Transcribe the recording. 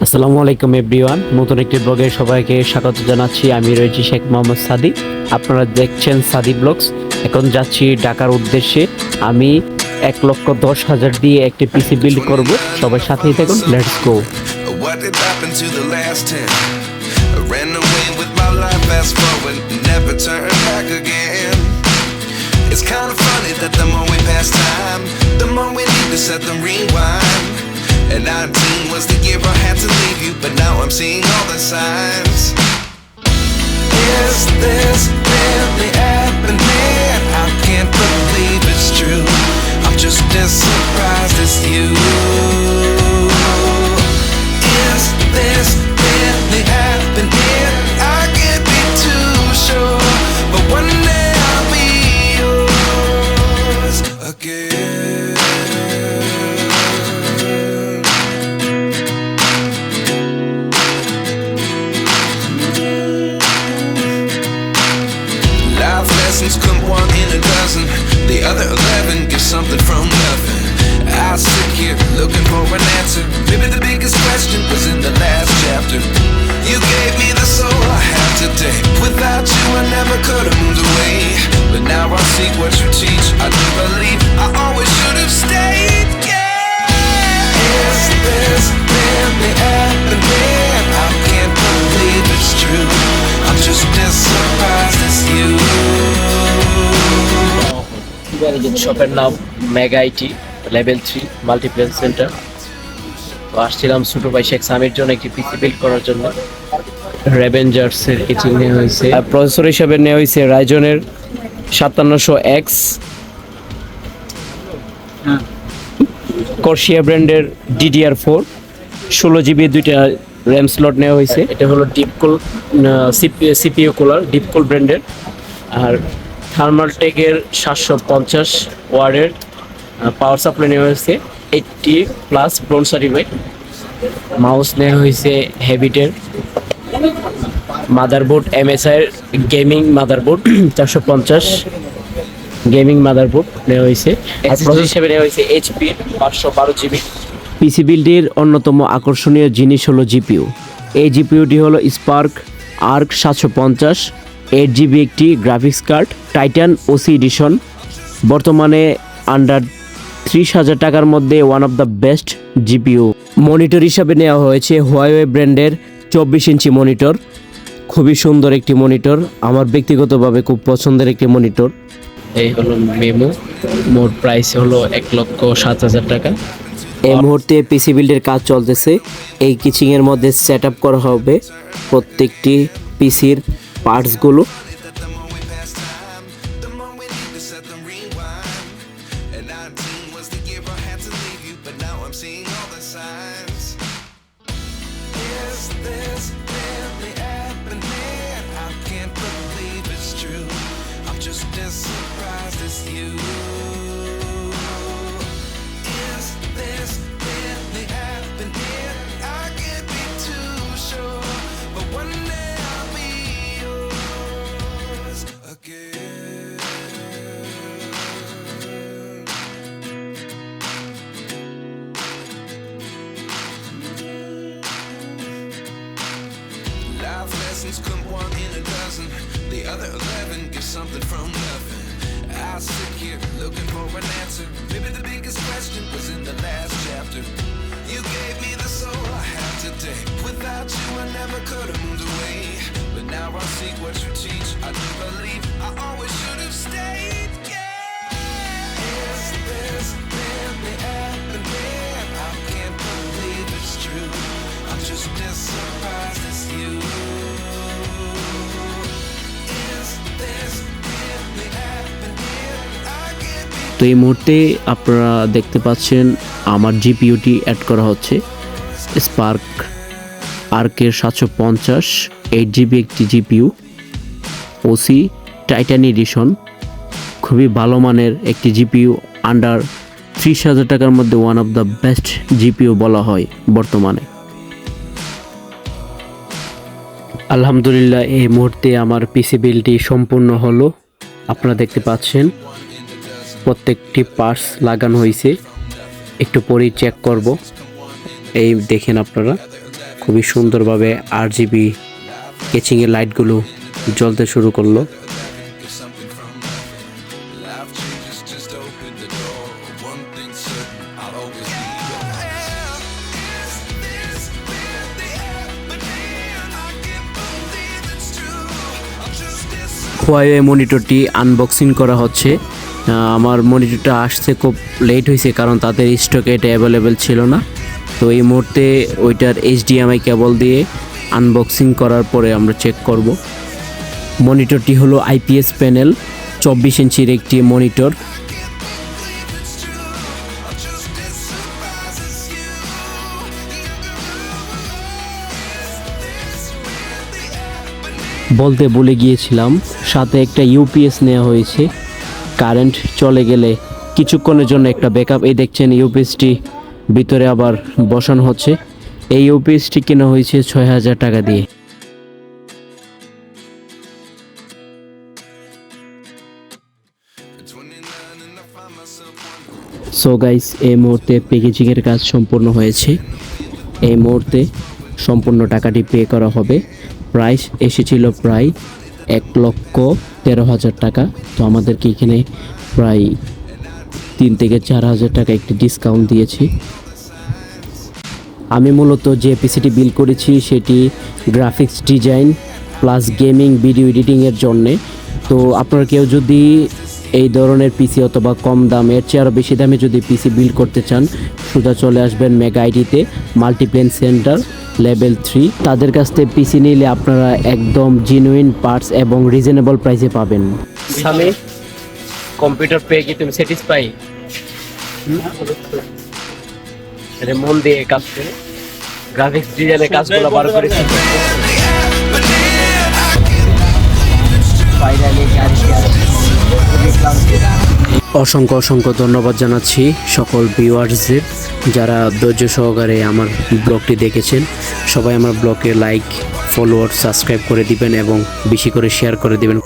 আসসালামু আলাইকুম এভরিওয়ান, নতুন একটি ব্লগে সবাইকে স্বাগত জানাচ্ছি। আমি রয়েছি শেখ মোহাম্মদ সাদি। আপনারা দেখছেন সাদি ব্লগস। এখন যাচ্ছি ঢাকার উদ্দেশ্যে। আমি 1,10,000 দিয়ে একটি পিসি বিল্ড করব। সবাই সাথেই থাকুন, let's go. What did happen to the last 10? I ran away with my life, fast forward, never turn back again. It's kind of funny that the more we pass time, the more we need to set them rewind. And 19 was the year I had to leave you, but now I'm seeing all the signs. Is this really happening? I can't believe it's true. I'm just as surprised as you. Is this really happening? I can't be too sure, but one day I'll be yours again. Life lessons come one in a dozen. The other 11 get something from nothing. I sit here looking for an answer. Maybe the biggest question was in the last chapter. You gave me the soul I have today. Without you I never could have moved away. But now I see what you teach. I do believe I always should have stayed. Yeah. Is this really happening? I can't believe it's true. I'm just as surprised as you. শপের নাম mega IT level 3 multiplex centre. তো আসছিলাম ছোট ভাই শেখ সামির জন্য একটি PC build করার জন্য। রেভেঞ্জার্সের কিছু নেওয়া হয়েছে। প্রসেসর হিসাবে নেওয়া হয়েছে রাইজনের 5700X, কর্সিয়া ব্র্যান্ডের DDR4 16GB দুইটা র্যাম স্লট নেওয়া হয়েছে। এটা হলো ডিপকুল সিপিইউ কুলার, ডিপকুল ব্র্যান্ডের। আর থার্মালটেকের 750 ওয়াটের পাওয়ার সাপ্লাই নেওয়া হয়েছে, 80+ ব্রোঞ্জ সার্টিফাইড। মাউস নেওয়া হয়েছে হেভিটের। মাদারবোর্ড MSI এর গেমিং মাদারবোর্ড 450 গেমিং মাদারবোর্ড নেওয়া হয়েছে। আর প্রসেসর হিসেবে নেওয়া হয়েছে HP 512GB। পিসি বিল্ডের অন্যতম আকর্ষণীয় জিনিস হলো জিপিইউ। এই জিপিইউটি হলো স্পার্ক আর্ক 750, 8GB একটি graphics card, Titan OC edition. বর্তমানে আন্ডার 30,000 টাকার মধ্যে one of the best GPU. Monitor হিসাবে নেওয়া হয়েছে হুয়াওয়ে ব্র্যান্ডের 24 ইঞ্চি মনিটর। খুবই সুন্দর একটি মনিটর, আমার ব্যক্তিগতভাবে খুব পছন্দের একটি মনিটর। এই হলো মেমো। মোট প্রাইস হলো 1,07,000 টাকা। এই মুহূর্তে পিসি বিল্ডের কাজ চলতেছে। এই কিচিংয়ের মধ্যে সেট আপ করা হবে প্রত্যেকটি পিসির পার্টসগুলো। The more we pass time, the more we need to set them rewind. And 19 was the year I had to leave you, but now I'm seeing all the signs. Is this really happening? I can't believe it's true. I'm just as surprised as you. Is this really happening? I can't be too sure, but one day I'll be yours again. Life lessons come one in a dozen. The other 11 get something from nothing. I sit here looking for an answer. Maybe the biggest question was in the last chapter. You gave me the soul I have today. Without you I never could have moved away. But now I see what you teach. I do believe I always should have stayed. Yeah. Is this really happening? I can't believe it's true. I'm just as surprised as you. Is this really happening? I can't be. তো এই মুহূর্তে আপনারা দেখতে পাচ্ছেন আমার জিপিইউটি add করা হচ্ছে। Spark আর্কের 750 8GB একটি জিপিইউ, OC টাইটান এডিশন। খুবই ভালো মানের একটি জিপিইউ, আন্ডার 30,000 টাকার মধ্যে one of the best GPU বলা হয় বর্তমানে। আলহামদুলিল্লাহ, এই মুহূর্তে আমার পিসি বিল্ডটি সম্পূর্ণ হলো। আপনারা দেখতে পাচ্ছেন প্রত্যেকটি পার্টস লাগানো হয়েছে। একটু পরেই চেক করব। এই দেখেন আপনারা খুবই সুন্দরভাবে RGB কেচিংয়ের লাইটগুলো জ্বলতে শুরু করলো। Get something from nothing. Life changes, just open the door. One thing's certain, I'll always be yours. Is this the happening? I can't believe it's true. I'm just as Huawei মনিটরটি unboxing করা হচ্ছে। আমার মনিটরটা আসছে খুব late হয়েছে, কারণ তাদের স্টকে এটা অ্যাভেলেবেল ছিল না। তো এই মুহূর্তে ওইটার HDMI কেবল দিয়ে আনবক্সিং করার পরে আমরা চেক করব। মনিটরটি হলো IPS প্যানেল, 24 ইঞ্চির একটি মনিটর। বলতে ভুলে গিয়েছিলাম, সাথে একটা UPS নেওয়া হয়েছে। কারেন্ট চলে গেলে কিছুক্ষণের জন্য একটা ব্যাকআপ। এই দেখছেন UPSটি ভিতরে আবার বসানো হচ্ছে। এই UPSটি কেনা হয়েছে 6000 টাকা দিয়ে। সো গাইস, এই মুহূর্তে প্যাকেজিংয়ের কাজ সম্পূর্ণ হয়েছে। এই মুহূর্তে সম্পূর্ণ টাকাটি পে করা হবে। প্রাইস এসেছিল প্রায় 1,13,000 টাকা। তো আমাদেরকে এখানে প্রায় 3 থেকে 4,000 টাকা একটি ডিসকাউন্ট দিয়েছি। আমি মূলত যে পিসিটি বিল করেছি সেটি graphics design plus gaming video এডিটিংয়ের জন্যে। তো আপনারা কেউ যদি এই ধরনের পিসি অথবা কম দামের চেয়ে আরও বেশি দামে যদি পিসি বিল্ড করতে চান, সোজা চলে আসবেন মেগা আইডিতে, মাল্টিপ্লেন সেন্টার লেভেল 3। তাদের কাছ থেকে পিসি নিলে আপনারা একদম জেনুইন পার্টস এবং রিজনেবল প্রাইসে পাবেন। সামি, কম্পিউটার পেয়ে কি তুমি স্যাটিসফাই? এটা মন দিয়ে কাজ করে গ্রাফিক্স ডিজাইনের কাজগুলো বার করেছি। অসংখ্য অসংখ্য ধন্যবাদ জানাচ্ছি সকল ভিউয়ার্সদের যারা ধৈর্য সহকারে আমার ব্লগটি দেখেছেন। সবাই আমার ব্লগে লাইক, ফলোয়ার, সাবস্ক্রাইব করে দিবেন এবং বেশি করে শেয়ার করে দিবেন।